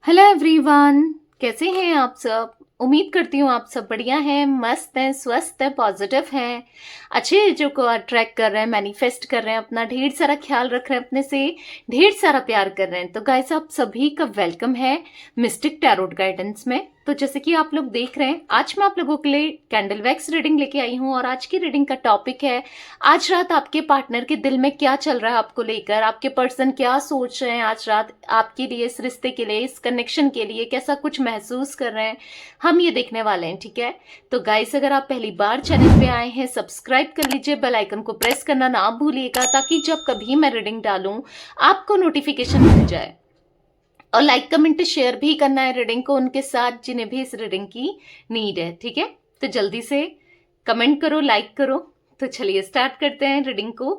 Hello everyone. कैसे हैं आप सब? उम्मीद करती हूँ आप सब बढ़िया हैं, मस्त हैं, स्वस्थ हैं, पॉजिटिव हैं, अच्छे चीज़ों को अट्रैक्ट कर रहे हैं, मैनिफेस्ट कर रहे हैं, अपना ढेर सारा ख्याल रख रहे हैं, अपने से ढेर सारा प्यार कर रहे हैं। तो गाइस, आप सभी का वेलकम है मिस्टिक टैरोट गाइडेंस में। तो जैसे कि आप लोग देख रहे हैं, आज मैं आप लोगों के लिए कैंडल वैक्स रीडिंग लेके आई हूँ और आज की रीडिंग का टॉपिक है आज रात आपके पार्टनर के दिल में क्या चल रहा है आपको लेकर, आपके पर्सन क्या सोच रहे हैं आज रात आपके लिए, इस रिश्ते के लिए, इस कनेक्शन के लिए कैसा कुछ महसूस कर रहे हैं, हम ये देखने वाले हैं। ठीक है, तो गाइस, अगर आप पहली बार चैनल पे आए हैं, सब्सक्राइब कर लीजिए, बेल आइकन को प्रेस करना ना भूलिएगा ताकि जब कभी मैं रीडिंग डालूं आपको नोटिफिकेशन मिल जाए। और लाइक कमेंट शेयर भी करना है रीडिंग को उनके साथ जिन्हें भी इस रीडिंग की नीड है। ठीक है, तो जल्दी से कमेंट करो, लाइक करो। तो चलिए स्टार्ट करते हैं रीडिंग को।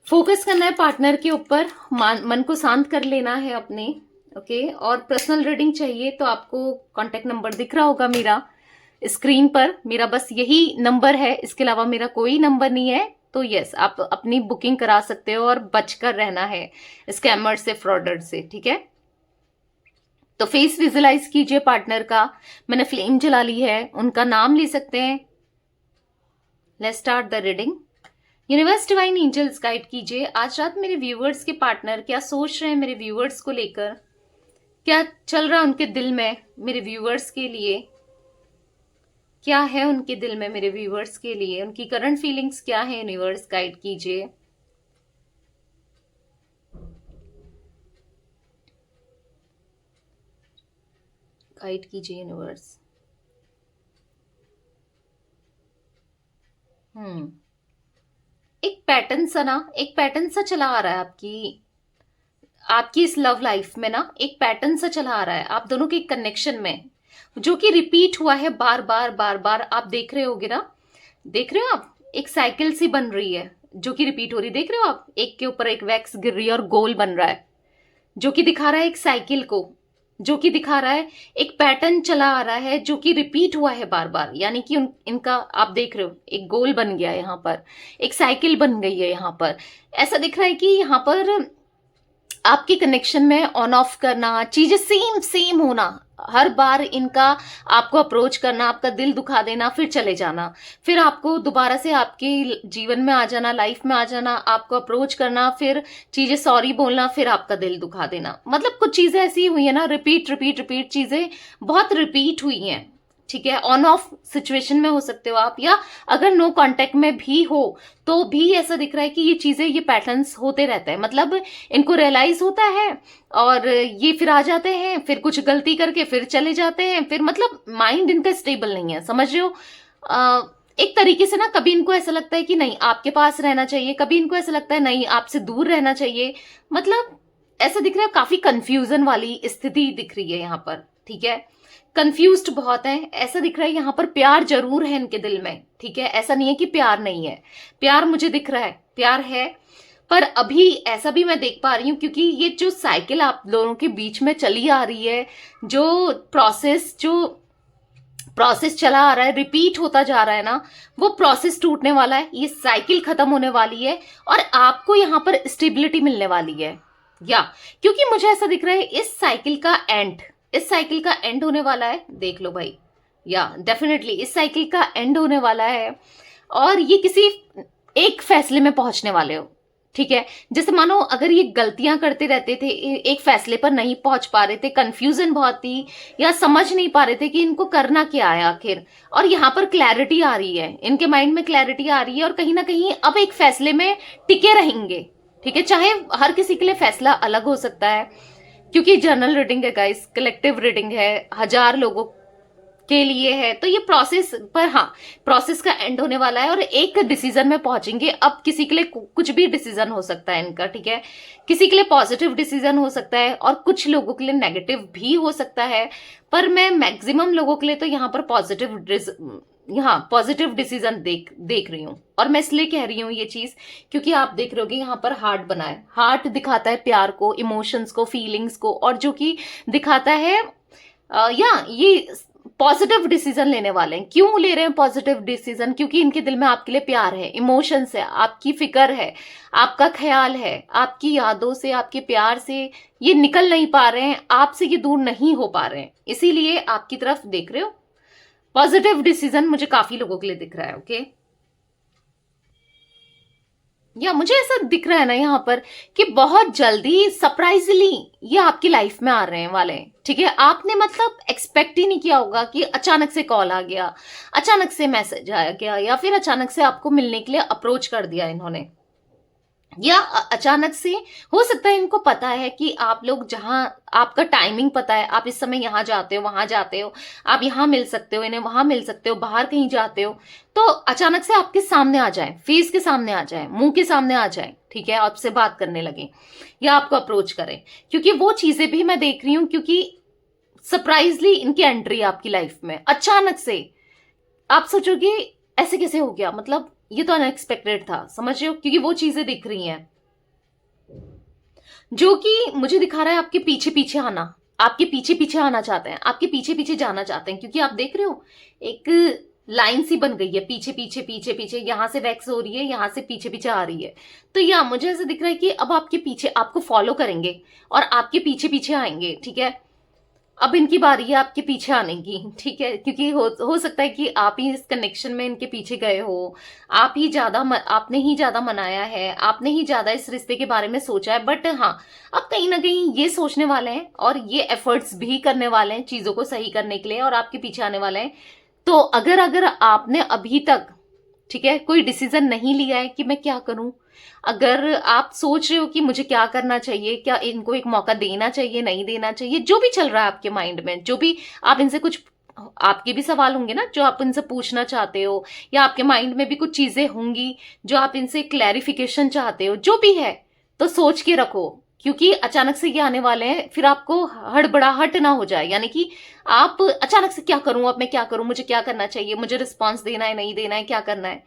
फोकस करना है पार्टनर के ऊपर, मन को शांत कर लेना है अपने। ओके, और पर्सनल रीडिंग चाहिए तो आपको कांटेक्ट नंबर दिख रहा होगा मेरा स्क्रीन पर। मेरा बस यही नंबर है, इसके अलावा मेरा कोई नंबर नहीं है। तो यस, आप अपनी बुकिंग करा सकते हो और बचकर रहना है स्कैमर से, फ्रॉडर से। ठीक है, तो फेस विजुलाइज कीजिए पार्टनर का। मैंने फ्लेम जला ली है, उनका नाम ले सकते हैं। Let's start the reading. Universe divine angels guide कीजिए आज रात मेरे व्यूअर्स के पार्टनर क्या सोच रहे हैं मेरे व्यूअर्स को लेकर, क्या चल रहा है उनके दिल में मेरे व्यूअर्स के लिए, क्या है उनके दिल में मेरे व्यूअर्स के लिए, उनकी करंट फीलिंग्स क्या है। यूनिवर्स गाइड कीजिए। गाइड कीजिए यूनिवर्स। एक पैटर्न सा चला आ रहा है आपकी आपकी इस लव लाइफ में ना, एक पैटर्न सा चला आ रहा है आप दोनों के कनेक्शन में, जो कि रिपीट हुआ है बार बार बार बार। आप देख रहे होगे ना, देख रहे हो आप, एक साइकिल सी बन रही है जो कि रिपीट हो रही है। देख रहे हो आप, एक के ऊपर एक वैक्स गिर रही है और गोल बन रहा है, जो कि दिखा रहा है एक साइकिल को, जो कि दिखा रहा है एक पैटर्न चला आ रहा है जो कि रिपीट हुआ है बार बार। यानी कि इनका आप देख रहे हो एक गोल बन गया है यहाँ पर, एक साइकिल बन गई है यहाँ पर। ऐसा दिख रहा है कि यहाँ पर आपके कनेक्शन में ऑन ऑफ करना, चीजें सेम सेम होना, हर बार इनका आपको अप्रोच करना, आपका दिल दुखा देना, फिर चले जाना, फिर आपको दोबारा से आपके जीवन में आ जाना, लाइफ में आ जाना, आपको अप्रोच करना, फिर चीजें सॉरी बोलना, फिर आपका दिल दुखा देना। मतलब कुछ चीजें ऐसी हुई है ना, रिपीट रिपीट रिपीट, चीजें बहुत रिपीट हुई हैं। ठीक है, ऑन ऑफ सिचुएशन में हो सकते हो आप, या अगर नो कांटेक्ट में भी हो तो भी ऐसा दिख रहा है कि ये चीजें, ये पैटर्न्स होते रहते हैं। मतलब इनको रियलाइज होता है और ये फिर आ जाते हैं, फिर कुछ गलती करके फिर चले जाते हैं, फिर मतलब माइंड इनका स्टेबल नहीं है, समझ रहे हो। एक तरीके से ना, कभी इनको ऐसा लगता है कि नहीं आपके पास रहना चाहिए, कभी इनको ऐसा लगता है नहीं आपसे दूर रहना चाहिए। मतलब ऐसा दिख रहा है, काफी कंफ्यूजन वाली स्थिति दिख रही है यहाँ पर। ठीक है, कंफ्यूज्ड बहुत है। ऐसा दिख रहा है यहाँ पर प्यार जरूर है इनके दिल में। ठीक है, ऐसा नहीं है कि प्यार नहीं है, प्यार मुझे दिख रहा है, प्यार है। पर अभी ऐसा भी मैं देख पा रही हूँ, क्योंकि ये जो साइकिल आप दोनों के बीच में चली आ रही है, जो प्रोसेस चला आ रहा है, रिपीट होता जा रहा है ना, वो प्रोसेस टूटने वाला है, ये साइकिल खत्म होने वाली है और आपको यहाँ पर स्टेबिलिटी मिलने वाली है। या क्योंकि मुझे ऐसा दिख रहा है इस साइकिल का एंड होने वाला है। देख लो भाई, या डेफिनेटली इस साइकिल का एंड होने वाला है और ये किसी एक फैसले में पहुंचने वाले हो। ठीक है, जैसे मानो अगर ये गलतियां करते रहते थे, एक फैसले पर नहीं पहुंच पा रहे थे, कंफ्यूजन बहुत थी, या समझ नहीं पा रहे थे कि इनको करना क्या है आखिर, और यहाँ पर क्लैरिटी आ रही है, इनके माइंड में क्लैरिटी आ रही है और कहीं ना कहीं अब एक फैसले में टिके रहेंगे। ठीक है, चाहे हर किसी के लिए फैसला अलग हो सकता है, क्योंकि जर्नल रीडिंग है गाइस, कलेक्टिव रीडिंग है, 1000 लोगों के लिए है। तो ये प्रोसेस पर, हाँ, प्रोसेस का एंड होने वाला है और एक डिसीजन में पहुंचेंगे। अब किसी के लिए कुछ भी डिसीजन हो सकता है इनका। ठीक है, किसी के लिए पॉजिटिव डिसीजन हो सकता है और कुछ लोगों के लिए नेगेटिव भी हो सकता है, पर मैं मैक्सिमम लोगों के लिए तो यहाँ पर पॉजिटिव डिसीजन देख रही हूँ। और मैं इसलिए कह रही हूँ ये चीज, क्योंकि आप देख रहे होगे यहाँ पर हार्ट बना है, हार्ट दिखाता है प्यार को, इमोशंस को, फीलिंग्स को, और जो कि दिखाता है या ये पॉजिटिव डिसीजन लेने वाले हैं। क्यों ले रहे हैं पॉजिटिव डिसीजन? क्योंकि इनके दिल में आपके लिए प्यार है, इमोशंस है, आपकी फिक्र है, आपका ख्याल है, आपकी यादों से, आपके प्यार से ये निकल नहीं पा रहे हैं, आपसे ये दूर नहीं हो पा रहे हैं, इसीलिए आपकी तरफ देख रहे हो। पॉजिटिव डिसीजन मुझे काफी लोगों के लिए दिख रहा है। ओके, या मुझे ऐसा दिख रहा है ना यहाँ पर कि बहुत जल्दी सरप्राइजली ये आपकी लाइफ में आ रहे हैं वाले हैं। ठीक है, आपने मतलब एक्सपेक्ट ही नहीं किया होगा कि अचानक से कॉल आ गया, अचानक से मैसेज आ गया, या फिर अचानक से आपको मिलने के लिए अप्रोच कर दिया इन्होंने, या अचानक से हो सकता है इनको पता है कि आप लोग जहां, आपका टाइमिंग पता है, आप इस समय यहां जाते हो, वहां जाते हो, आप यहां मिल सकते हो, इन्हें वहां मिल सकते हो, बाहर कहीं जाते हो, तो अचानक से आपके सामने आ जाए, फेस के सामने आ जाए, मुंह के सामने आ जाए, ठीक है, आपसे बात करने लगे या आपको अप्रोच करें। क्योंकि वो चीजें भी मैं देख रही हूँ, क्योंकि सरप्राइजली इनकी एंट्री आपकी लाइफ में अचानक से, आप सोचोगे ऐसे कैसे हो गया, मतलब ये तो अनएक्सपेक्टेड था, समझ रहे हो? क्योंकि वो चीजें दिख रही हैं जो कि मुझे दिखा रहा है आपके पीछे पीछे आना, आपके पीछे पीछे आना चाहते हैं, आपके पीछे पीछे जाना चाहते हैं। क्योंकि आप देख रहे हो एक लाइन सी बन गई है, पीछे पीछे पीछे पीछे, यहां से वैक्स हो रही है, यहां से पीछे पीछे आ रही है। तो या मुझे ऐसा दिख रहा है कि अब आपके पीछे, आपको फॉलो करेंगे और आपके पीछे पीछे आएंगे। ठीक है, अब इनकी बारी है आपके पीछे आने की। ठीक है, क्योंकि हो सकता है कि आप ही इस कनेक्शन में इनके पीछे गए हो, आप ही ज्यादा आपने ही ज्यादा मनाया है, आपने ही ज्यादा इस रिश्ते के बारे में सोचा है। बट हाँ, अब कहीं ना कहीं ये सोचने वाले हैं और ये एफर्ट्स भी करने वाले हैं चीजों को सही करने के लिए, और आपके पीछे आने वाले हैं। तो अगर अगर आपने अभी तक, ठीक है, कोई डिसीजन नहीं लिया है कि मैं क्या करूं, अगर आप सोच रहे हो कि मुझे क्या करना चाहिए, क्या इनको एक मौका देना चाहिए, नहीं देना चाहिए, जो भी चल रहा है आपके माइंड में, जो भी आप इनसे कुछ, आपके भी सवाल होंगे ना जो आप इनसे पूछना चाहते हो, या आपके माइंड में भी कुछ चीजें होंगी जो आप इनसे क्लैरिफिकेशन चाहते हो, जो भी है, तो सोच के रखो। क्योंकि अचानक से ये आने वाले हैं, फिर आपको हड़बड़ाहट ना हो जाए, यानी कि आप अचानक से क्या करूं, अब मैं क्या करूं, मुझे क्या करना चाहिए, मुझे रिस्पॉन्स देना है, नहीं देना है, क्या करना है,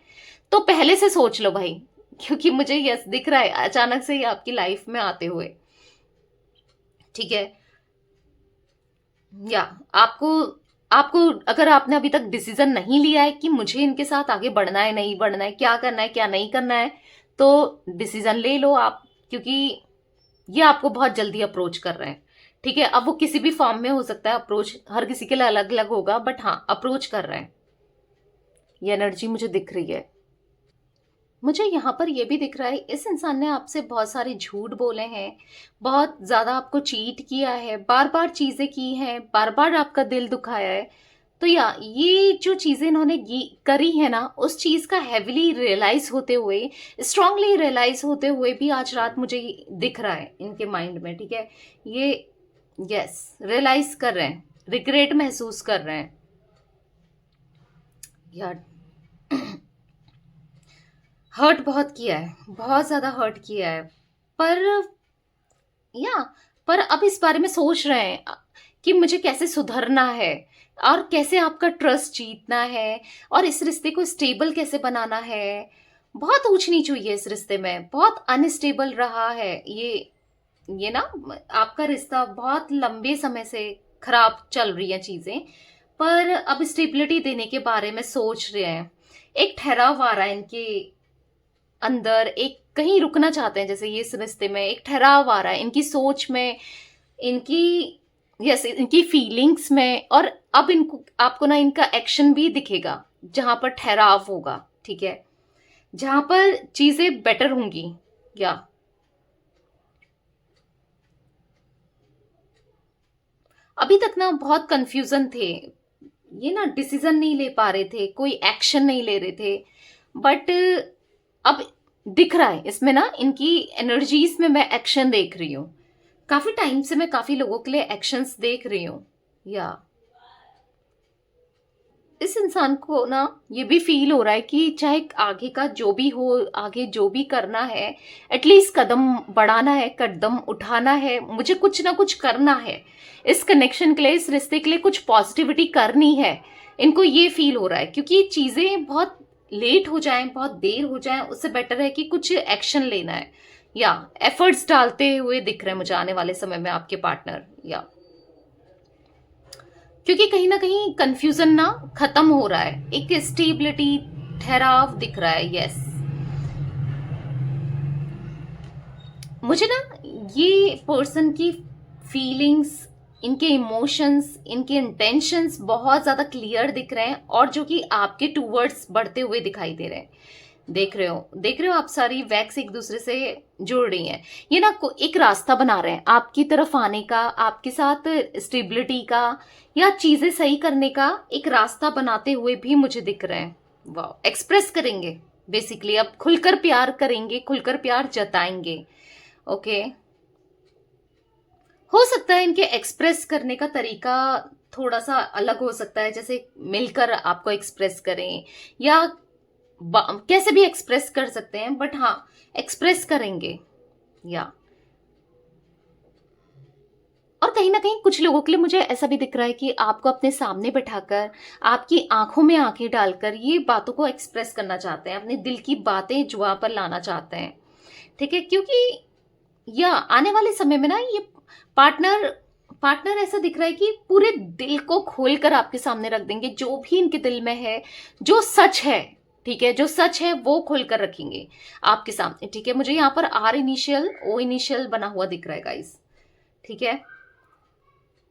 तो पहले से सोच लो भाई। क्योंकि मुझे यस दिख रहा है अचानक से ये आपकी लाइफ में आते हुए। ठीक है, या आपको आपको अगर आपने अभी तक डिसीजन नहीं लिया है कि मुझे इनके साथ आगे बढ़ना है, नहीं बढ़ना है, क्या करना है, क्या नहीं करना है, तो डिसीजन ले लो आप। क्योंकि ये आपको बहुत जल्दी अप्रोच कर रहे हैं। ठीक है, अब वो किसी भी फॉर्म में हो सकता है, अप्रोच हर किसी के लिए अलग अलग होगा, बट हाँ, अप्रोच कर रहे हैं, ये एनर्जी मुझे दिख रही है। मुझे यहाँ पर ये भी दिख रहा है इस इंसान ने आपसे बहुत सारे झूठ बोले हैं, बहुत ज्यादा आपको चीट किया है, बार बार चीजें की हैं, बार बार आपका दिल दुखाया है। तो या ये जो चीजें इन्होंने करी है ना, उस चीज का हैविली रियलाइज होते हुए, स्ट्रांगली रियलाइज होते हुए भी आज रात मुझे ये दिख रहा है इनके माइंड में। ठीक है, ये यस रियलाइज कर रहे हैं, रिग्रेट महसूस कर रहे हैं यार। हर्ट बहुत किया है, बहुत ज्यादा हर्ट किया है, पर या पर अब इस बारे में सोच रहे हैं कि मुझे कैसे सुधरना है, और कैसे आपका ट्रस्ट जीतना है, और इस रिश्ते को स्टेबल कैसे बनाना है। बहुत ऊंच नीच हुई है इस रिश्ते में, बहुत अनस्टेबल रहा है ये ना, आपका रिश्ता बहुत लंबे समय से खराब चल रही है चीजें, पर अब स्टेबिलिटी देने के बारे में सोच रहे हैं। एक ठहराव आ रहा है इनके अंदर, एक कहीं रुकना चाहते हैं, जैसे ये इस रिश्ते में एक ठहराव आ रहा है इनकी सोच में, इनकी यस इनकी फीलिंग्स में। और अब इनको, आपको ना इनका एक्शन भी दिखेगा जहां पर ठहराव होगा। ठीक है, जहां पर चीजें बेटर होंगी। या अभी तक ना बहुत कंफ्यूजन थे ये ना, डिसीजन नहीं ले पा रहे थे, कोई एक्शन नहीं ले रहे थे, बट अब दिख रहा है इसमें ना, इनकी एनर्जीज में मैं एक्शन देख रही हूँ। काफी टाइम से मैं काफी लोगों के लिए एक्शंस देख रही हूँ। या इस इंसान को ना ये भी फील हो रहा है कि चाहे आगे का जो भी हो, आगे जो भी करना है, एटलीस्ट कदम बढ़ाना है, कदम उठाना है, मुझे कुछ ना कुछ करना है इस कनेक्शन के लिए, इस रिश्ते के लिए कुछ पॉजिटिविटी करनी है। इनको ये फील हो रहा है, क्योंकि चीजें बहुत लेट हो जाएं, बहुत देर हो जाएं, उससे बेटर है कि कुछ एक्शन लेना है, या एफर्ट्स डालते हुए दिख रहे हैं मुझे आने वाले समय में आपके पार्टनर। या क्योंकि कहीं ना कहीं कंफ्यूजन ना खत्म हो रहा है, एक स्टेबिलिटी, ठहराव दिख रहा है। यस, मुझे ना ये पर्सन की फीलिंग्स, इनके इमोशंस, इनके इंटेंशंस बहुत ज्यादा क्लियर दिख रहे हैं, और जो कि आपके टूवर्ड्स बढ़ते हुए दिखाई दे रहे हैं। देख रहे हो आप, सारी वैक्स एक दूसरे से जुड़ रही हैं। ये ना एक रास्ता बना रहे हैं आपकी तरफ आने का, आपके साथ स्टेबिलिटी का या चीजें सही करने का एक रास्ता बनाते हुए भी मुझे दिख रहे हैं। वाह, एक्सप्रेस करेंगे बेसिकली, अब खुलकर प्यार करेंगे, खुलकर प्यार जताएंगे। ओके, हो सकता है इनके एक्सप्रेस करने का तरीका थोड़ा सा अलग हो सकता है, जैसे मिलकर आपको एक्सप्रेस करें या कैसे भी एक्सप्रेस कर सकते हैं, बट हाँ, एक्सप्रेस करेंगे। या और कहीं ना कहीं कुछ लोगों के लिए मुझे ऐसा भी दिख रहा है कि आपको अपने सामने बिठाकर, आपकी आंखों में आंखें डालकर ये बातों को एक्सप्रेस करना चाहते हैं, अपने दिल की बातें जुआ पर लाना चाहते हैं। ठीक है, क्योंकि या आने वाले समय में ना ये पार्टनर पार्टनर ऐसा दिख रहा है कि पूरे दिल को खोलकर आपके सामने रख देंगे, जो भी इनके दिल में है, जो सच है। ठीक है, जो सच है वो खोलकर रखेंगे आपके सामने। ठीक है, मुझे यहाँ पर आर इनिशियल ओ इनिशियल बना हुआ दिख रहा है गाइस। ठीक है,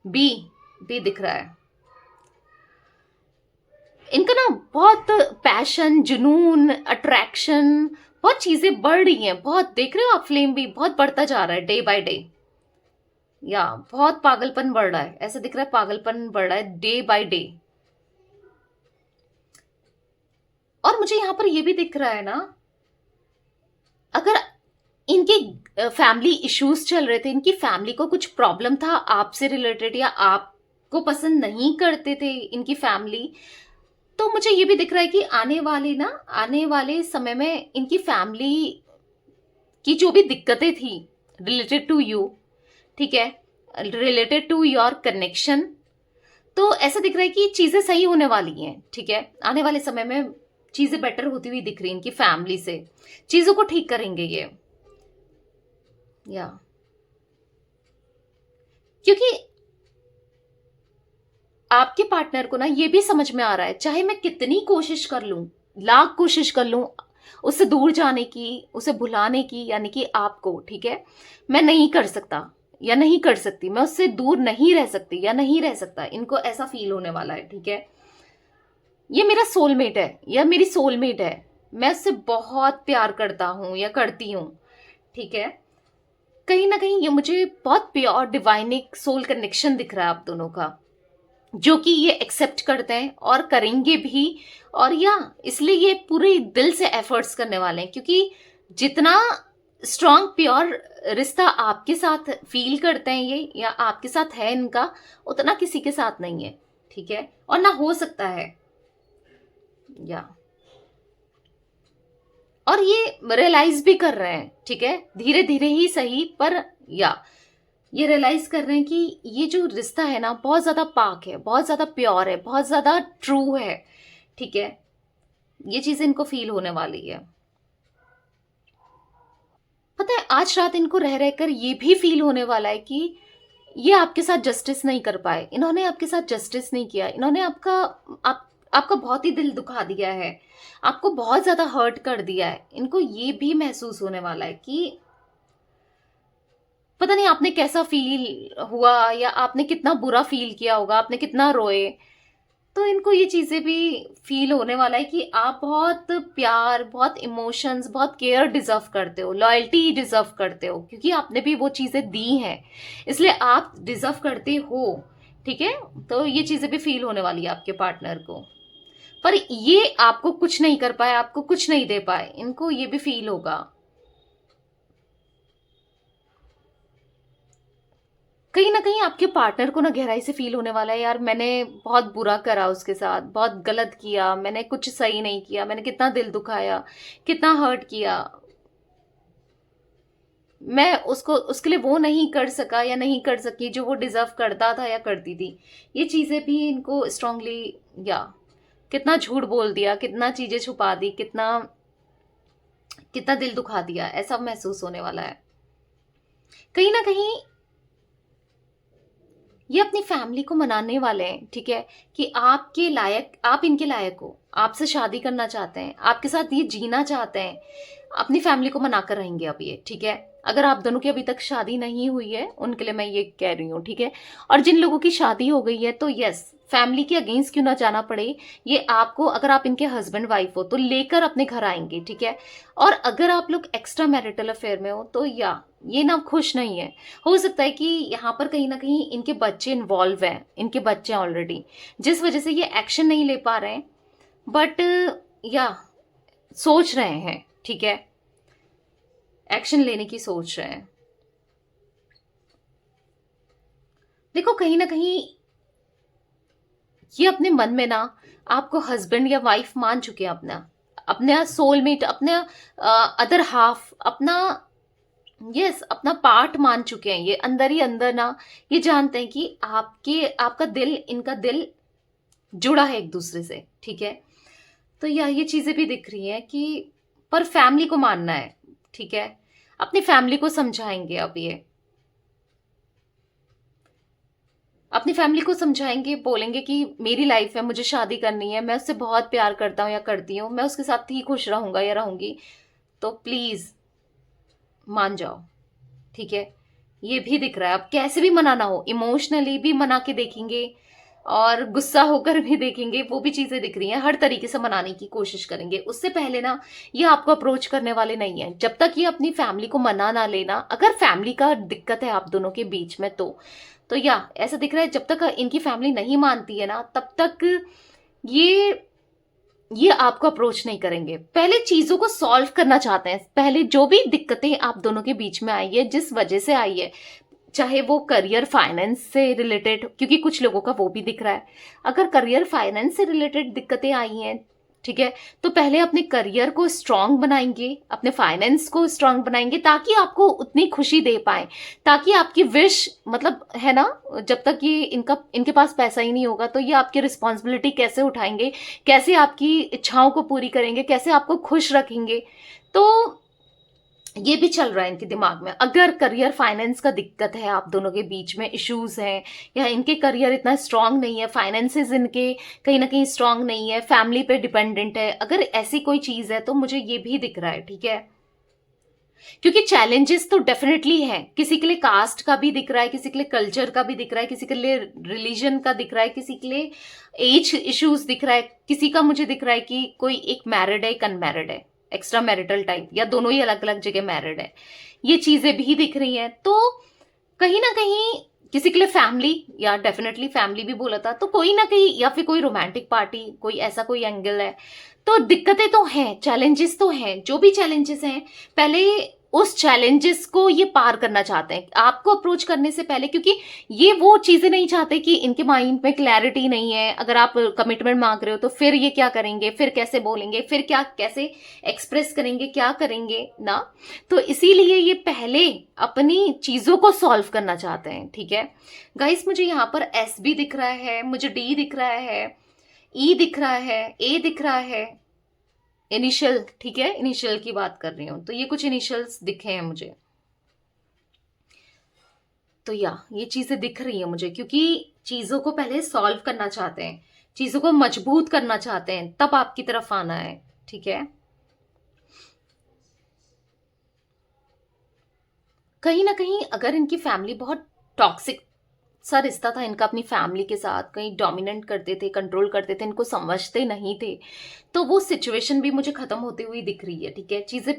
बी बी दिख रहा है। इनका ना बहुत पैशन, जुनून, अट्रैक्शन, बहुत चीजें बढ़ रही हैं, बहुत देख रहे हो आप, फ्लेम भी बहुत बढ़ता जा रहा है डे बाय डे। या बहुत पागलपन बढ़ रहा है, ऐसा दिख रहा है, पागलपन बढ़ रहा है डे बाय डे। और मुझे यहां पर ये भी दिख रहा है ना, अगर इनके फैमिली इश्यूज चल रहे थे, इनकी फैमिली को कुछ प्रॉब्लम था आपसे रिलेटेड, या आपको पसंद नहीं करते थे इनकी फैमिली, तो मुझे ये भी दिख रहा है कि आने वाले समय में इनकी फैमिली की जो भी दिक्कतें थी रिलेटेड टू यू, ठीक है, रिलेटेड टू योर कनेक्शन, तो ऐसा दिख रहा है कि चीजें सही होने वाली हैं। ठीक है, आने वाले समय में चीजें बेटर होती हुई दिख रही हैं इनकी फैमिली से, चीजों को ठीक करेंगे ये। या क्योंकि आपके पार्टनर को ना ये भी समझ में आ रहा है, चाहे मैं कितनी कोशिश कर लूं, लाख कोशिश कर लूं उससे दूर जाने की, उसे भुलाने की, यानी कि आपको, ठीक है, मैं नहीं कर सकता या नहीं कर सकती, मैं उससे दूर नहीं रह सकती या नहीं रह सकता, इनको ऐसा फील होने वाला है। ठीक है, ये मेरा सोलमेट है या मेरी सोलमेट है, मैं उससे बहुत प्यार करता हूं या करती हूं। ठीक है, कहीं ना कहीं ये मुझे बहुत प्योर डिवाइनिक सोल कनेक्शन दिख रहा है आप दोनों का, जो कि ये एक्सेप्ट करते हैं और करेंगे भी। और या इसलिए ये पूरे दिल से एफर्ट्स करने वाले हैं, क्योंकि जितना स्ट्रांग प्योर रिश्ता आपके साथ फील करते हैं ये, या आपके साथ है इनका, उतना किसी के साथ नहीं है। ठीक है, और ना हो सकता है। या और ये रियलाइज भी कर रहे हैं, ठीक है, धीरे धीरे ही सही, पर या ये रियलाइज कर रहे हैं कि ये जो रिश्ता है ना, बहुत ज्यादा पाक है, बहुत ज्यादा प्योर है, बहुत ज्यादा ट्रू है। ठीक है, ये चीज इनको फील होने वाली है। पता है, आज रात इनको रह रहकर ये भी फील होने वाला है कि ये आपके साथ जस्टिस नहीं कर पाए, इन्होंने आपके साथ जस्टिस नहीं किया, इन्होंने आपका बहुत ही दिल दुखा दिया है, आपको बहुत ज्यादा हर्ट कर दिया है। इनको ये भी महसूस होने वाला है कि पता नहीं आपने कैसा फील हुआ, या आपने कितना बुरा फील किया होगा, आपने कितना रोए। तो इनको ये चीजें भी फील होने वाला है कि आप बहुत प्यार, बहुत इमोशंस, बहुत केयर डिजर्व करते हो, लॉयल्टी डिजर्व करते हो, क्योंकि आपने भी वो चीजें दी हैं, इसलिए आप डिजर्व करते हो। ठीक है, तो ये चीजें भी फील होने वाली है आपके पार्टनर को। पर ये आपको कुछ नहीं कर पाए, आपको कुछ नहीं दे पाए, इनको ये भी फील होगा। कहीं ना कहीं आपके पार्टनर को ना गहराई से फील होने वाला है, यार मैंने बहुत बुरा करा उसके साथ, बहुत गलत किया, मैंने कुछ सही नहीं किया, मैंने कितना दिल दुखाया, कितना हर्ट किया, मैं उसको, उसके लिए वो नहीं कर सका या नहीं कर सकी जो वो डिजर्व करता था या करती थी। ये चीजें भी इनको स्ट्रांगली, या कितना झूठ बोल दिया, कितना चीजें छुपा दी, कितना कितना दिल दुखा दिया, ऐसा महसूस होने वाला है। कहीं ना कहीं ये अपनी फैमिली को मनाने वाले हैं, ठीक है, कि आपके लायक, आप इनके लायक हो, आपसे शादी करना चाहते हैं, आपके साथ ये जीना चाहते हैं, अपनी फैमिली को मनाकर रहेंगे अब ये, ठीक है। अगर आप दोनों की अभी तक शादी नहीं हुई है उनके लिए मैं ये कह रही हूँ, ठीक है। और जिन लोगों की शादी हो गई है तो यस, फैमिली के अगेंस्ट क्यों ना जाना पड़े, ये आपको, अगर आप इनके हस्बैंड वाइफ हो तो लेकर अपने घर आएंगे, ठीक है। और अगर आप लोग एक्स्ट्रा मैरिटल अफेयर में हो तो या ये ना खुश नहीं है, हो सकता है कि यहाँ पर कहीं ना कहीं इनके बच्चे इन्वॉल्व हैं, इनके बच्चे ऑलरेडी, जिस वजह से ये एक्शन नहीं ले पा रहे हैं, बट या सोच रहे हैं, ठीक है, एक्शन लेने की सोच रहे हैं। देखो कहीं ना कहीं ये अपने मन में ना आपको हस्बैंड या वाइफ मान चुके हैं, अपना अपना सोलमेट, अपना अदर हाफ, अपना यस अपना पार्ट मान चुके हैं। ये अंदर ही अंदर ना ये जानते हैं कि आपका दिल, इनका दिल जुड़ा है एक दूसरे से, ठीक है। तो ये चीजें भी दिख रही हैं कि पर फैमिली को मानना है, ठीक है, अपनी फैमिली को समझाएंगे अब ये, अपनी फैमिली को समझाएंगे, बोलेंगे कि मेरी लाइफ है, मुझे शादी करनी है, मैं उससे बहुत प्यार करता हूँ या करती हूँ, मैं उसके साथ ही खुश रहूंगा या रहूंगी, तो प्लीज मान जाओ, ठीक है। ये भी दिख रहा है, अब कैसे भी मनाना हो, इमोशनली भी मना के देखेंगे और गुस्सा होकर भी देखेंगे, वो भी चीजें दिख रही हैं, हर तरीके से मनाने की कोशिश करेंगे। उससे पहले ना ये आपको अप्रोच करने वाले नहीं है, जब तक ये अपनी फैमिली को मना ना लेना। अगर फैमिली का दिक्कत है आप दोनों के बीच में तो या ऐसा दिख रहा है, जब तक इनकी फैमिली नहीं मानती है ना, तब तक ये ये आपको अप्रोच नहीं करेंगे। पहले चीजों को सॉल्व करना चाहते हैं, पहले जो भी दिक्कतें आप दोनों के बीच में आई है, जिस वजह से आई है, चाहे वो करियर फाइनेंस से रिलेटेड, क्योंकि कुछ लोगों का वो भी दिख रहा है, अगर करियर फाइनेंस से रिलेटेड दिक्कतें आई हैं, ठीक है, तो पहले अपने करियर को स्ट्रांग बनाएंगे, अपने फाइनेंस को स्ट्रांग बनाएंगे, ताकि आपको उतनी खुशी दे पाए, ताकि आपकी विश, मतलब है ना, जब तक ये इनके पास पैसा ही नहीं होगा तो ये आपकी रिस्पॉन्सिबिलिटी कैसे उठाएंगे, कैसे आपकी इच्छाओं को पूरी करेंगे, कैसे आपको खुश रखेंगे। तो ये भी चल रहा है इनके दिमाग में। अगर करियर फाइनेंस का दिक्कत है, आप दोनों के बीच में इश्यूज हैं, या इनके करियर इतना स्ट्रांग नहीं है, फाइनेंसेस इनके कहीं ना कहीं स्ट्रांग नहीं है, फैमिली पे डिपेंडेंट है, अगर ऐसी कोई चीज है तो मुझे ये भी दिख रहा है, ठीक है। क्योंकि चैलेंजेस तो डेफिनेटली है, किसी के लिए कास्ट का भी दिख रहा है, किसी के लिए कल्चर का भी दिख रहा है, किसी के लिए रिलीजन का दिख रहा है, किसी के लिए एज इश्यूज दिख रहा है, किसी का मुझे दिख रहा है कि कोई एक मैरिड है, एक अनमैरिड है, एक्स्ट्रा मैरिटल टाइप, या दोनों ही अलग अलग जगह मैरिड है, ये चीजें भी दिख रही हैं। तो कहीं ना कहीं किसी के लिए फैमिली, या डेफिनेटली फैमिली भी बोला था, तो कोई ना कहीं, या फिर कोई रोमांटिक पार्टी, कोई ऐसा कोई एंगल है, तो दिक्कतें तो हैं, चैलेंजेस तो हैं। जो भी चैलेंजेस हैं, पहले उस चैलेंजेस को ये पार करना चाहते हैं आपको अप्रोच करने से पहले, क्योंकि ये वो चीजें नहीं चाहते कि इनके माइंड में क्लैरिटी नहीं है, अगर आप कमिटमेंट मांग रहे हो तो फिर ये क्या करेंगे, फिर कैसे बोलेंगे, फिर क्या, कैसे एक्सप्रेस करेंगे, क्या करेंगे ना। तो इसीलिए ये पहले अपनी चीजों को सॉल्व करना चाहते हैं, ठीक है गाइस। मुझे यहाँ पर एस भी दिख रहा है, मुझे डी दिख रहा है, ई दिख रहा है, ए दिख रहा है, इनिशियल, ठीक है, इनिशियल की बात कर रही हूं, तो ये कुछ इनिशियल्स दिखे हैं मुझे। तो ये चीजें दिख रही है मुझे, क्योंकि चीजों को पहले सॉल्व करना चाहते हैं, चीजों को मजबूत करना चाहते हैं, तब आपकी तरफ आना है, ठीक है। कहीं ना कहीं अगर इनकी फैमिली बहुत टॉक्सिक सा रिश्ता था इनका अपनी फैमिली के साथ, कहीं डोमिनेट करते थे, कंट्रोल करते थे, इनको समझते नहीं थे, तो वो सिचुएशन भी मुझे खत्म होती हुई दिख रही है, ठीक है। चीजें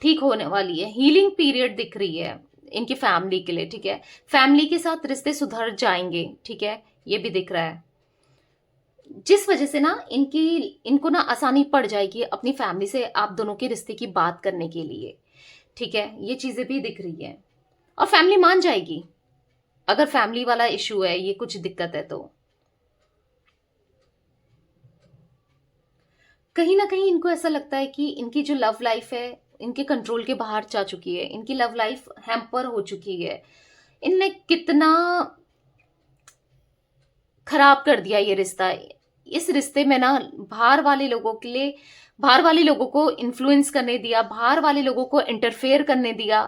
ठीक होने वाली है, हीलिंग पीरियड दिख रही है इनकी फैमिली के लिए, ठीक है। फैमिली के साथ रिश्ते सुधर जाएंगे, ठीक है, ये भी दिख रहा है, जिस वजह से ना इनको ना आसानी पड़ जाएगी अपनी फैमिली से आप दोनों के रिश्ते की बात करने के लिए, ठीक है। ये चीजें भी दिख रही है, और फैमिली मान जाएगी अगर फैमिली वाला इशू है, ये कुछ दिक्कत है तो। कहीं ना कहीं इनको ऐसा लगता है कि इनकी जो लव लाइफ है इनके कंट्रोल के बाहर जा चुकी है, इनकी लव लाइफ हैम्पर हो चुकी है, इनने कितना खराब कर दिया ये रिश्ता। इस रिश्ते में ना बाहर वाले लोगों के लिए, बाहर वाले लोगों को इन्फ्लुएंस करने दिया, बाहर वाले लोगों को इंटरफेयर करने दिया,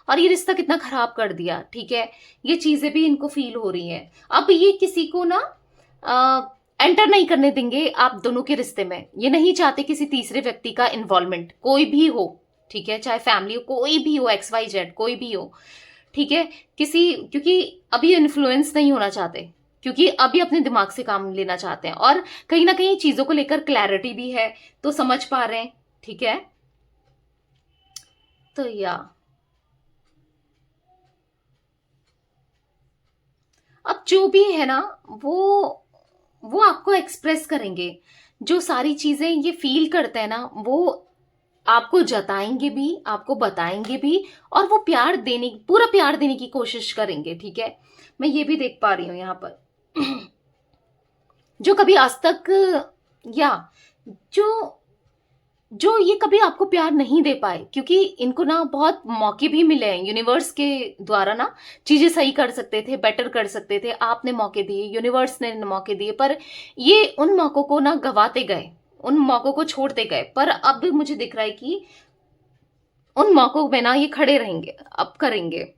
और ये रिश्ता कितना खराब कर दिया, ठीक है। ये चीजें भी इनको फील हो रही हैं। अब ये किसी को ना एंटर नहीं करने देंगे आप दोनों के रिश्ते में। ये नहीं चाहते किसी तीसरे व्यक्ति का इन्वॉल्वमेंट, कोई भी हो, ठीक है, चाहे फैमिली हो, कोई भी हो, XYZ कोई भी हो, ठीक है। क्योंकि अभी इन्फ्लुएंस नहीं होना चाहते, क्योंकि अभी अपने दिमाग से काम लेना चाहते हैं, और कहीं ना कहीं चीजों को लेकर क्लैरिटी भी है, तो समझ पा रहे हैं, ठीक है। तो अब जो भी है ना, वो आपको एक्सप्रेस करेंगे। जो सारी चीजें ये फील करते हैं ना, वो आपको जताएंगे भी, आपको बताएंगे भी, और वो पूरा प्यार देने की कोशिश करेंगे, ठीक है। मैं ये भी देख पा रही हूं यहाँ पर जो कभी आज तक, या जो जो ये कभी आपको प्यार नहीं दे पाए, क्योंकि इनको ना बहुत मौके भी मिले हैं यूनिवर्स के द्वारा ना, चीजें सही कर सकते थे, बेटर कर सकते थे, आपने मौके दिए, यूनिवर्स ने मौके दिए, पर ये उन मौकों को ना गवाते गए, उन मौकों को छोड़ते गए। पर अब मुझे दिख रहा है कि उन मौकों में ना ये खड़े रहेंगे, अब करेंगे।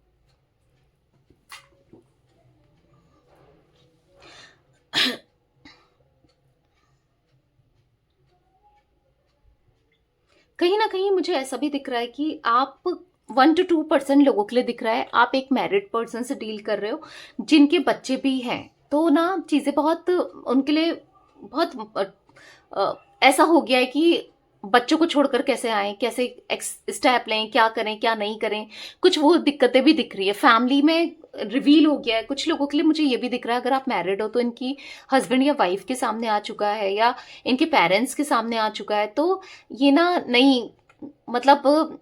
कहीं ना कहीं मुझे ऐसा भी दिख रहा है कि आप 1 to 2% लोगों के लिए दिख रहा है, आप एक मैरिड पर्सन से डील कर रहे हो जिनके बच्चे भी हैं, तो ना चीजें बहुत उनके लिए बहुत ऐसा हो गया है कि बच्चों को छोड़कर कैसे आए, कैसे स्टेप लें, क्या करें क्या नहीं करें, कुछ वो दिक्कतें भी दिख रही है फैमिली में, रिवील हो गया है कुछ लोगों के लिए। मुझे ये भी दिख रहा है, अगर आप मैरिड हो तो इनकी हस्बैंड या वाइफ के सामने आ चुका है, या इनके पेरेंट्स के सामने आ चुका है, तो ये ना नहीं, मतलब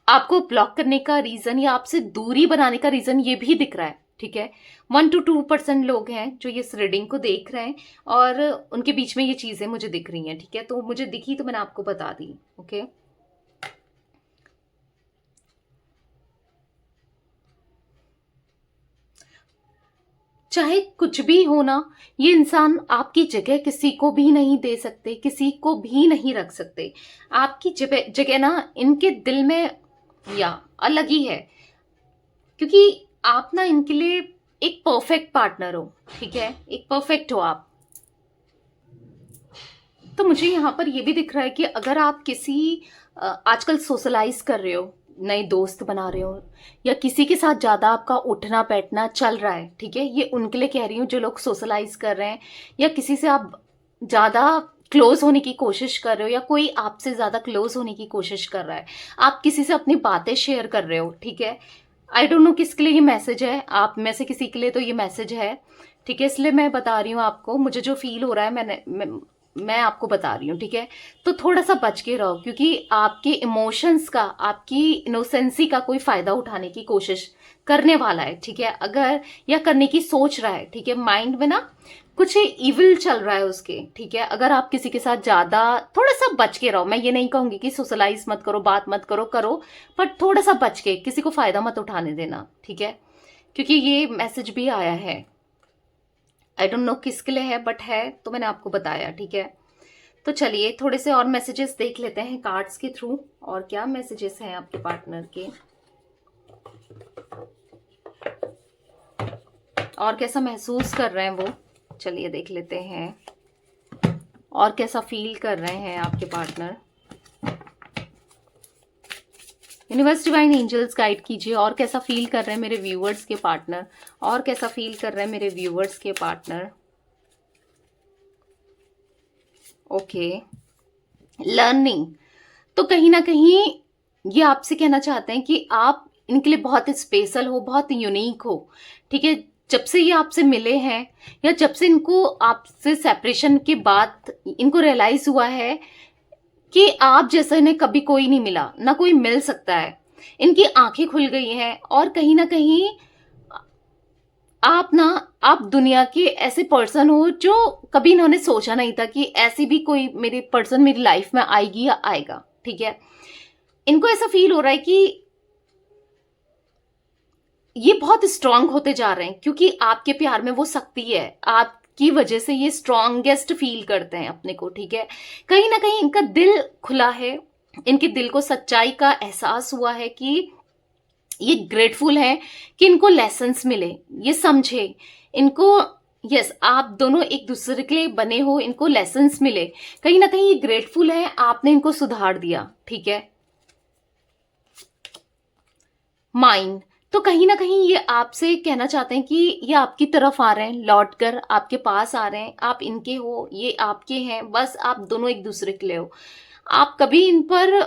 आपको ब्लॉक करने का रीजन या आपसे दूरी बनाने का रीजन ये भी दिख रहा है, ठीक है। 1 to 2% लोग हैं जो ये इस रीडिंग को देख रहे हैं, और उनके बीच में ये चीजें मुझे दिख रही हैं, ठीक है। तो मुझे दिखी तो मैंने आपको बता दी, ओके। चाहे कुछ भी हो ना, ये इंसान आपकी जगह किसी को भी नहीं दे सकते, किसी को भी नहीं रख सकते। आपकी जगह ना इनके दिल में या अलग ही है, क्योंकि आप ना इनके लिए एक परफेक्ट पार्टनर हो, ठीक है, एक परफेक्ट हो आप। तो मुझे यहाँ पर ये भी दिख रहा है कि अगर आप किसी आजकल सोशलाइज कर रहे हो, नए दोस्त बना रहे हो, या किसी के साथ ज्यादा आपका उठना बैठना चल रहा है, ठीक है, ये उनके लिए कह रही हूँ जो लोग सोशलाइज कर रहे हैं, या किसी से आप ज्यादा क्लोज होने की कोशिश कर रहे हो, या कोई आपसे ज्यादा क्लोज होने की कोशिश कर रहा है, आप किसी से अपनी बातें शेयर कर रहे हो, ठीक है। आई डोंट नो किसके लिए ये मैसेज है, आप में से किसी के लिए तो ये मैसेज है, ठीक है। इसलिए मैं बता रही हूँ आपको, मुझे जो फील हो रहा है मैं आपको बता रही हूँ, ठीक है। तो थोड़ा सा बच के रहो, क्योंकि आपके इमोशंस का, आपकी इनोसेंसी का कोई फायदा उठाने की कोशिश करने वाला है, ठीक है, अगर या करने की सोच रहा है, ठीक है। माइंड में ना कुछ इविल चल रहा है उसके, ठीक है। अगर आप किसी के साथ ज्यादा, थोड़ा सा बच के रहो। मैं ये नहीं कहूंगी कि सोशलाइज मत करो, बात मत करो, करो, पर थोड़ा सा बच के, किसी को फायदा मत उठाने देना, ठीक है, क्योंकि ये मैसेज भी आया है। आई डोंट नो किसके लिए है, बट है तो मैंने आपको बताया, ठीक है। तो चलिए थोड़े से और मैसेजेस देख लेते हैं कार्ड्स के थ्रू, और क्या मैसेजेस हैं आपके पार्टनर के, और कैसा महसूस कर रहे हैं वो। चलिए देख लेते हैं, और कैसा फील कर रहे हैं आपके partner. Universe divine angels guide कीजिए, और कैसा फील कर रहे हैं मेरे व्यूअर्स के पार्टनर, और कैसा फील कर रहे हैं मेरे व्यूअर्स के पार्टनर। Okay, learning. तो कहीं ना कहीं ये आपसे कहना चाहते हैं कि आप इनके लिए बहुत स्पेशल हो, बहुत यूनिक हो, ठीक है। जब से ये आपसे मिले हैं, या जब से इनको आपसे सेपरेशन के बाद इनको रियलाइज हुआ है कि आप जैसा इन्हें कभी कोई नहीं मिला, ना कोई मिल सकता है, इनकी आंखें खुल गई हैं, और कहीं ना कहीं आप दुनिया के ऐसे पर्सन हो जो कभी इन्होंने सोचा नहीं था कि ऐसी भी कोई मेरी पर्सन मेरी लाइफ में आएगी या आएगा, ठीक है। इनको ऐसा फील हो रहा है कि ये बहुत स्ट्रांग होते जा रहे हैं, क्योंकि आपके प्यार में वो शक्ति है, आपकी वजह से ये स्ट्रांगेस्ट फील करते हैं अपने को, ठीक है। कहीं ना कहीं इनका दिल खुला है, इनके दिल को सच्चाई का एहसास हुआ है कि ये ग्रेटफुल है कि इनको लेसन्स मिले, ये समझे, इनको यस आप दोनों एक दूसरे के लिए बने हो, इनको लेसन्स मिले, कहीं ना कहीं ये ग्रेटफुल है, आपने इनको सुधार दिया, ठीक है। माइंड, तो कहीं ना कहीं ये आपसे कहना चाहते हैं कि ये आपकी तरफ आ रहे हैं, लौट कर आपके पास आ रहे हैं, आप इनके हो, ये आपके हैं, बस आप दोनों एक दूसरे के लिए हो। आप कभी इन पर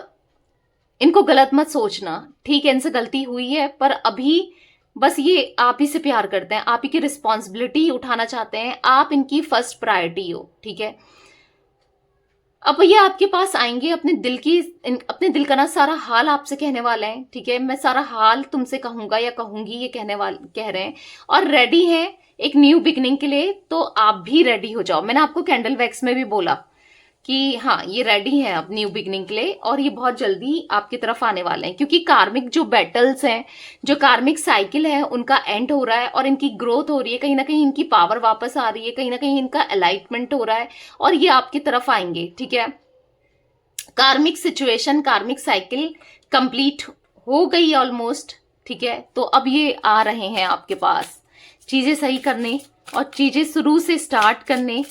इनको गलत मत सोचना, ठीक है, इनसे गलती हुई है, पर अभी बस ये आप ही से प्यार करते हैं, आप ही की रिस्पॉन्सिबिलिटी उठाना चाहते हैं, आप इनकी फर्स्ट प्रायोरिटी हो, ठीक है। अब ये आपके पास आएंगे, अपने दिल का ना सारा हाल आपसे कहने वाले हैं, ठीक है। मैं सारा हाल तुमसे कहूंगा या कहूंगी, ये कह रहे हैं, और रेडी हैं एक न्यू बिगनिंग के लिए, तो आप भी रेडी हो जाओ। मैंने आपको कैंडल वैक्स में भी बोला कि हाँ ये रेडी है अब न्यू बिगनिंग के लिए, और ये बहुत जल्दी आपकी तरफ आने वाले हैं, क्योंकि कार्मिक जो बैटल्स हैं, जो कार्मिक साइकिल है, उनका एंड हो रहा है और इनकी ग्रोथ हो रही है, कहीं ना कहीं इनकी पावर वापस आ रही है, कहीं ना कहीं इनका अलाइटमेंट हो रहा है, और ये आपकी तरफ आएंगे, ठीक है। कार्मिक सिचुएशन, कार्मिक साइकिल कंप्लीट हो गई ऑलमोस्ट, ठीक है। तो अब ये आ रहे हैं आपके पास चीजें सही करने, और चीजें शुरू से स्टार्ट करने,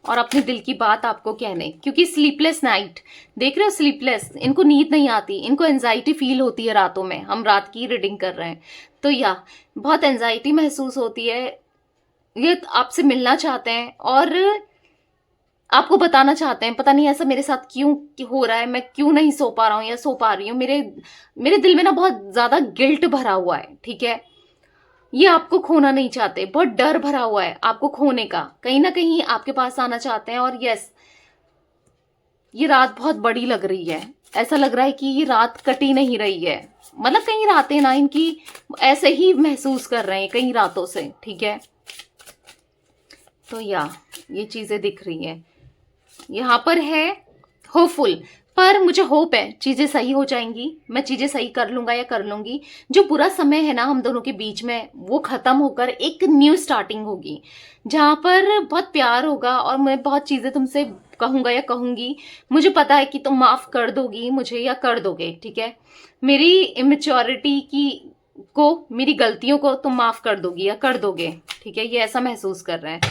और अपने दिल की बात आपको कहने, क्योंकि स्लीपलेस नाइट देख रहे हो, स्लीपलेस, इनको नींद नहीं आती, इनको एंजाइटी फील होती है रातों में, हम रात की रीडिंग कर रहे हैं, तो या बहुत एंजाइटी महसूस होती है, ये आपसे मिलना चाहते हैं और आपको बताना चाहते हैं, पता नहीं ऐसा मेरे साथ क्यों हो रहा है, मैं क्यों नहीं सो पा रहा हूँ या सो पा रही हूँ, मेरे मेरे दिल में ना बहुत ज्यादा गिल्ट भरा हुआ है, ठीक है। ये आपको खोना नहीं चाहते, बहुत डर भरा हुआ है आपको खोने का, कहीं ना कहीं आपके पास आना चाहते हैं। और यस, ये रात बहुत बड़ी लग रही है, ऐसा लग रहा है कि ये रात कटी नहीं रही है, मतलब कई रातें ना इनकी ऐसे ही महसूस कर रहे हैं कई रातों से, ठीक है। तो या ये चीजें दिख रही है, यहाँ पर है होपफुल, पर मुझे होप है चीजें सही हो जाएंगी, मैं चीजें सही कर लूंगा या कर लूंगी, जो बुरा समय है ना हम दोनों के बीच में, वो खत्म होकर एक न्यू स्टार्टिंग होगी, जहां पर बहुत प्यार होगा, और मैं बहुत चीजें तुमसे कहूंगा या कहूंगी, मुझे पता है कि तुम माफ कर दोगी मुझे या कर दोगे, ठीक है। मेरी इमेच्योरिटी की को, मेरी गलतियों को तुम माफ कर दोगी या कर दोगे, ठीक है। ये ऐसा महसूस कर रहे हैं,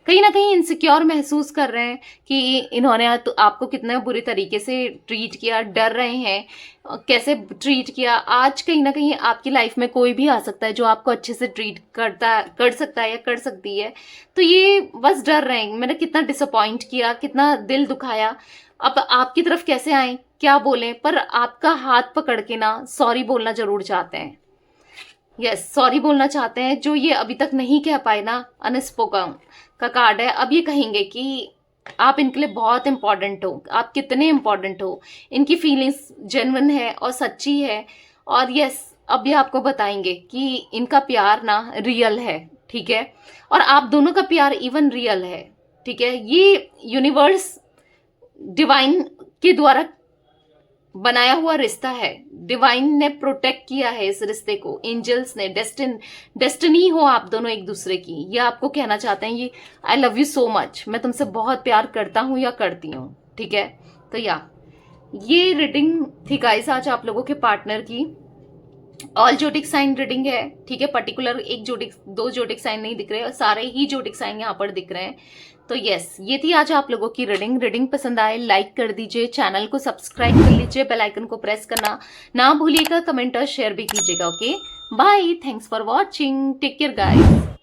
कहीं ना कहीं इनसिक्योर महसूस कर रहे हैं कि इन्होंने तो आपको कितना बुरी तरीके से ट्रीट किया, डर रहे हैं कैसे ट्रीट किया। आज कहीं ना कहीं आपकी लाइफ में कोई भी आ सकता है जो आपको अच्छे से ट्रीट कर सकता है या कर सकती है, तो ये बस डर रहे हैं, मैंने कितना डिसअपॉइंट किया, कितना दिल दुखाया, अब आपकी तरफ कैसे आए, क्या बोलें, पर आपका हाथ पकड़ के ना सॉरी बोलना जरूर चाहते हैं, यस सॉरी बोलना चाहते हैं, जो ये अभी तक नहीं कह पाए ना, अनस्पोकन का कार्ड है, अब ये कहेंगे कि आप इनके लिए बहुत इंपॉर्टेंट हो, आप कितने इंपॉर्टेंट हो, इनकी फीलिंग्स जेन्युइन है और सच्ची है, और यस अब ये आपको बताएंगे कि इनका प्यार ना रियल है, ठीक है, और आप दोनों का प्यार इवन रियल है, ठीक है। ये यूनिवर्स डिवाइन के द्वारा बनाया हुआ रिश्ता है, डिवाइन ने प्रोटेक्ट किया है इस रिश्ते को, एंजल्स ने, डेस्टिनी हो आप दोनों एक दूसरे की, ये आपको कहना चाहते हैं, ये I love you so much, मैं तुमसे बहुत प्यार करता हूं या करती हूँ, ठीक है। तो या ये रीडिंग थी गाइस आज आप लोगों के पार्टनर की, ऑल जोडिक साइन रीडिंग है, ठीक है, पर्टिकुलर एक जोडिक दो जोडिक साइन नहीं दिख रहे, सारे ही जोडिक साइन यहाँ पर दिख रहे हैं। तो यस ये थी आज आप लोगों की रीडिंग पसंद आए लाइक कर दीजिए, चैनल को सब्सक्राइब कर लीजिए, बेल आइकन को प्रेस करना ना भूलिएगा, कमेंट और शेयर भी कीजिएगा। Okay bye, thanks for watching, take care guys.